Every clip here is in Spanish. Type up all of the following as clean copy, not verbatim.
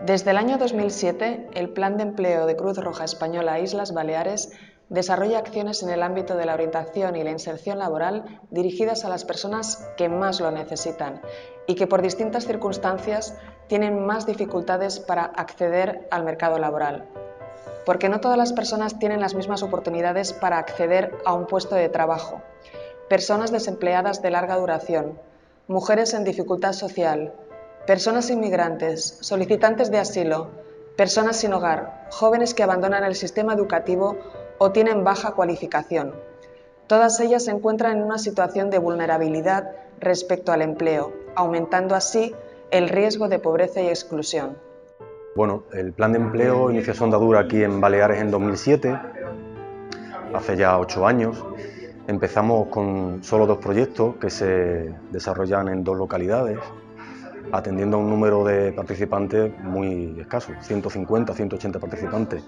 Desde el año 2007, el Plan de Empleo de Cruz Roja Española Islas Baleares desarrolla acciones en el ámbito de la orientación y la inserción laboral dirigidas a las personas que más lo necesitan y que por distintas circunstancias tienen más dificultades para acceder al mercado laboral. Porque no todas las personas tienen las mismas oportunidades para acceder a un puesto de trabajo. Personas desempleadas de larga duración, mujeres en dificultad social, personas inmigrantes, solicitantes de asilo, personas sin hogar, jóvenes que abandonan el sistema educativo o tienen baja cualificación. Todas ellas se encuentran en una situación de vulnerabilidad respecto al empleo, aumentando así el riesgo de pobreza y exclusión. Bueno, el plan de empleo inició su andadura aquí en Baleares en 2007, hace ya 8 años. Empezamos con solo 2 proyectos que se desarrollan en 2 localidades, atendiendo a un número de participantes muy escaso, 150, 180 participantes.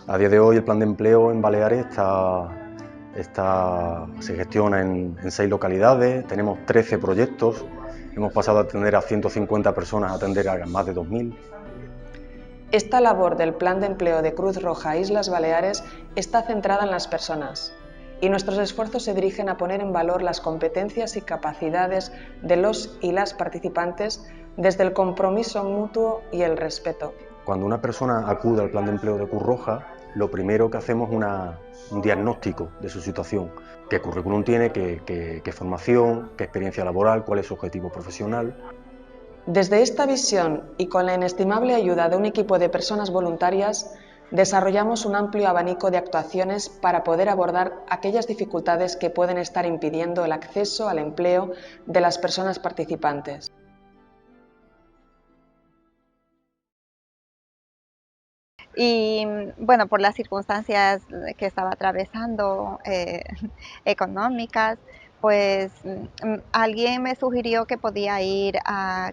A día de hoy el plan de empleo en Baleares se gestiona en 6 localidades, tenemos 13 proyectos, hemos pasado a atender a 150 personas a atender a más de 2000. Esta labor del Plan de Empleo de Cruz Roja Islas Baleares está centrada en las personas y nuestros esfuerzos se dirigen a poner en valor las competencias y capacidades de los y las participantes desde el compromiso mutuo y el respeto. Cuando una persona acude al Plan de Empleo de Cruz Roja, lo primero que hacemos es un diagnóstico de su situación. ¿Qué currículum tiene? ¿Qué formación? ¿Qué experiencia laboral? ¿Cuál es su objetivo profesional? Desde esta visión y con la inestimable ayuda de un equipo de personas voluntarias, desarrollamos un amplio abanico de actuaciones para poder abordar aquellas dificultades que pueden estar impidiendo el acceso al empleo de las personas participantes. Y bueno, por las circunstancias que estaba atravesando económicas, pues alguien me sugirió que podía ir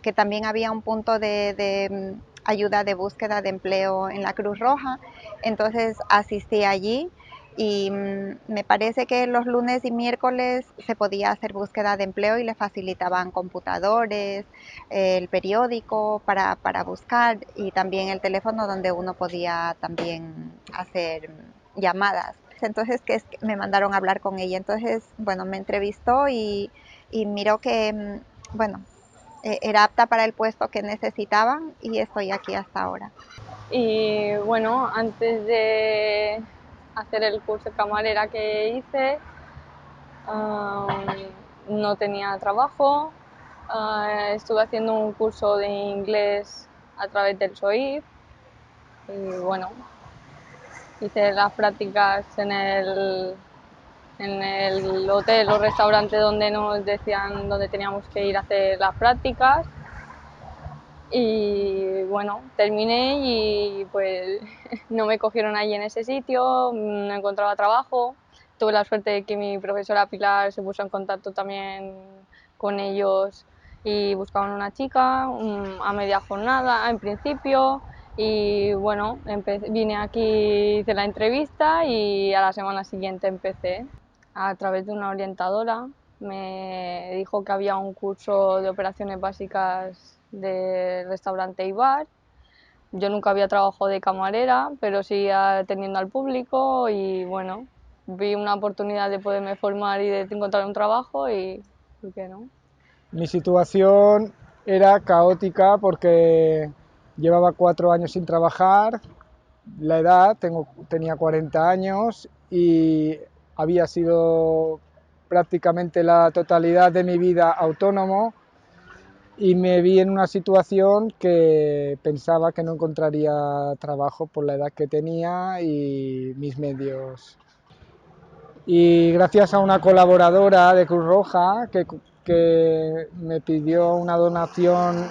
que también había un punto de ayuda de búsqueda de empleo en la Cruz Roja, entonces asistí allí y me parece que los lunes y miércoles se podía hacer búsqueda de empleo y le facilitaban computadores, el periódico para buscar y también el teléfono donde uno podía también hacer llamadas. Entonces me mandaron a hablar con ella. Entonces, bueno, me entrevistó y miró que, bueno, era apta para el puesto que necesitaban y estoy aquí hasta ahora. Y bueno, antes de hacer el curso de camarera que hice, no tenía trabajo. Estuve haciendo un curso de inglés a través del SOIF y bueno, hice las prácticas en el hotel o restaurante donde nos decían dónde teníamos que ir a hacer las prácticas. Y bueno, terminé y pues no me cogieron allí en ese sitio, no encontraba trabajo. Tuve la suerte de que mi profesora Pilar se puso en contacto también con ellos y buscaban una chica a media jornada en principio. Y bueno, vine aquí, hice la entrevista y a la semana siguiente empecé. A través de una orientadora me dijo que había un curso de operaciones básicas de restaurante y bar. Yo nunca había trabajado de camarera, pero sí atendiendo al público y bueno, vi una oportunidad de poderme formar y de encontrar un trabajo y ¿por qué no? Mi situación era caótica porque llevaba 4 años sin trabajar, la edad, tenía 40 años y había sido prácticamente la totalidad de mi vida autónomo y me vi en una situación que pensaba que no encontraría trabajo por la edad que tenía y mis medios. Y gracias a una colaboradora de Cruz Roja que me pidió una donación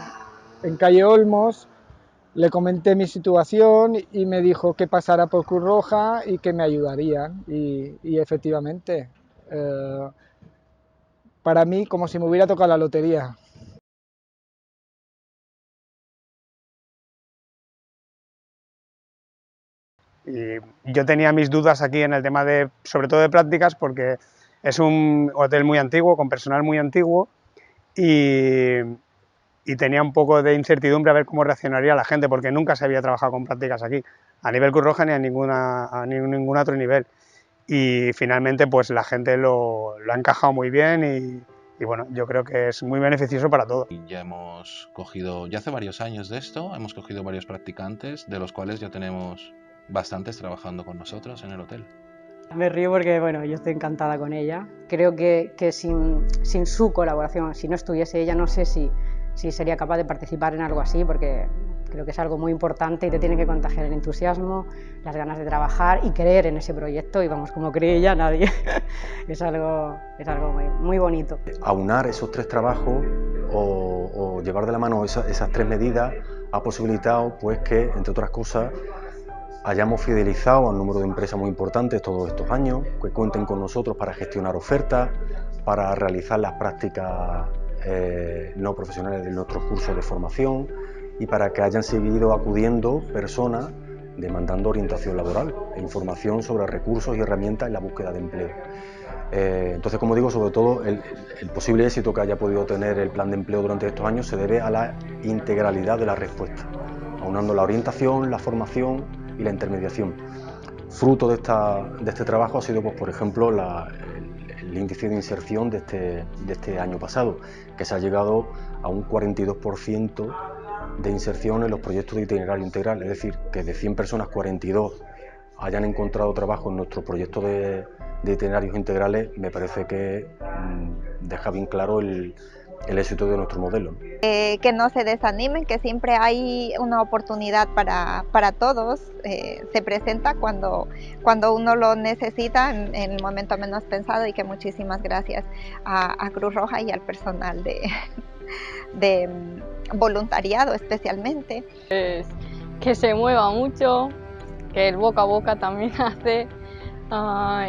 en calle Olmos, le comenté mi situación y me dijo que pasara por Cruz Roja y que me ayudarían. Y efectivamente, para mí como si me hubiera tocado la lotería. Y yo tenía mis dudas aquí en el tema de, sobre todo de prácticas, porque es un hotel muy antiguo, con personal muy antiguo, y y tenía un poco de incertidumbre a ver cómo reaccionaría la gente, porque nunca se había trabajado con prácticas aquí, a nivel Cruz Roja ni a ningún otro nivel. Y finalmente pues la gente lo ha encajado muy bien y bueno, yo creo que es muy beneficioso para todos. Ya hemos cogido, ya hace varios años de esto, hemos cogido varios practicantes, de los cuales ya tenemos bastantes trabajando con nosotros en el hotel. Me río porque bueno, yo estoy encantada con ella. Creo que sin su colaboración, si no estuviese ella, no sé si sería capaz de participar en algo así, porque creo que es algo muy importante y te tiene que contagiar el entusiasmo, las ganas de trabajar y creer en ese proyecto, y vamos, como cree ella, nadie. es algo muy bonito. Aunar esos tres trabajos o llevar de la mano esas tres medidas ha posibilitado pues que, entre otras cosas, hayamos fidelizado a un número de empresas muy importantes todos estos años, que cuenten con nosotros para gestionar ofertas, para realizar las prácticas no profesionales de nuestros cursos de formación y para que hayan seguido acudiendo personas demandando orientación laboral e información sobre recursos y herramientas en la búsqueda de empleo. Entonces, como digo, sobre todo el posible éxito que haya podido tener el plan de empleo durante estos años se debe a la integralidad de la respuesta, aunando la orientación, la formación y la intermediación. Fruto de este trabajo ha sido, pues, por ejemplo, el índice de inserción de este año pasado, que se ha llegado a un 42% de inserción en los proyectos de itinerario integral, es decir, que de 100 personas, 42 hayan encontrado trabajo en nuestro proyecto de itinerarios integrales. Me parece que deja bien claro el éxito de nuestro modelo. Que no se desanimen, que siempre hay una oportunidad para todos, se presenta cuando uno lo necesita en el momento menos pensado, y que muchísimas gracias a Cruz Roja y al personal de voluntariado especialmente. Es que se mueva mucho, que el boca a boca también hace.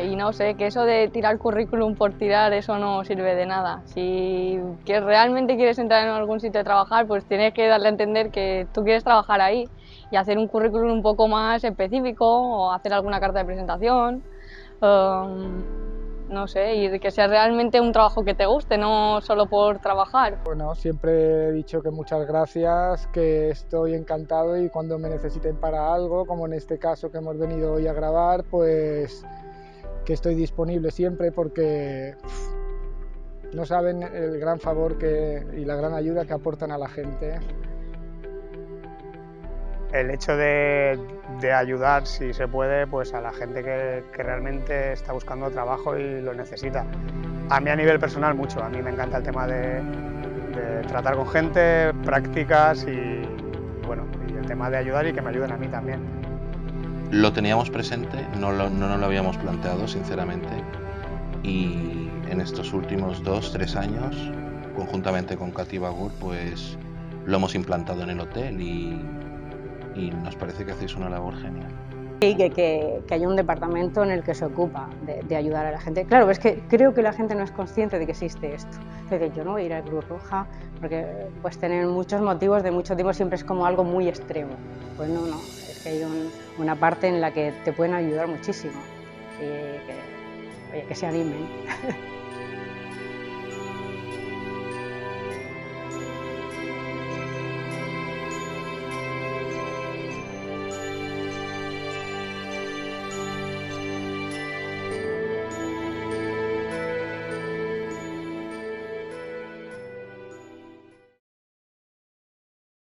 Y no sé, que eso de tirar currículum por tirar, eso no sirve de nada. Si realmente quieres entrar en algún sitio de trabajar, pues tienes que darle a entender que tú quieres trabajar ahí y hacer un currículum un poco más específico, o hacer alguna carta de presentación, no sé, y que sea realmente un trabajo que te guste, no solo por trabajar. Bueno, siempre he dicho que muchas gracias, que estoy encantado, y cuando me necesiten para algo, como en este caso que hemos venido hoy a grabar, pues que estoy disponible siempre, porque no saben el gran favor y la gran ayuda que aportan a la gente. El hecho de ayudar, si se puede, pues a la gente que realmente está buscando trabajo y lo necesita. A mí, a nivel personal, mucho. A mí me encanta el tema de tratar con gente, prácticas y el tema de ayudar y que me ayuden a mí también. Lo teníamos presente, no nos lo habíamos planteado, sinceramente, y en estos últimos 2-3 años, conjuntamente con Katy Bagur, pues lo hemos implantado en el hotel y nos parece que hacéis una labor genial. Y que haya un departamento en el que se ocupa de ayudar a la gente. Claro, es que creo que la gente no es consciente de que existe esto. Es decir, yo no voy a ir a Cruz Roja porque pues tener muchos motivos de mucho tiempo siempre es como algo muy extremo. Pues no, es que hay una parte en la que te pueden ayudar muchísimo y que se animen.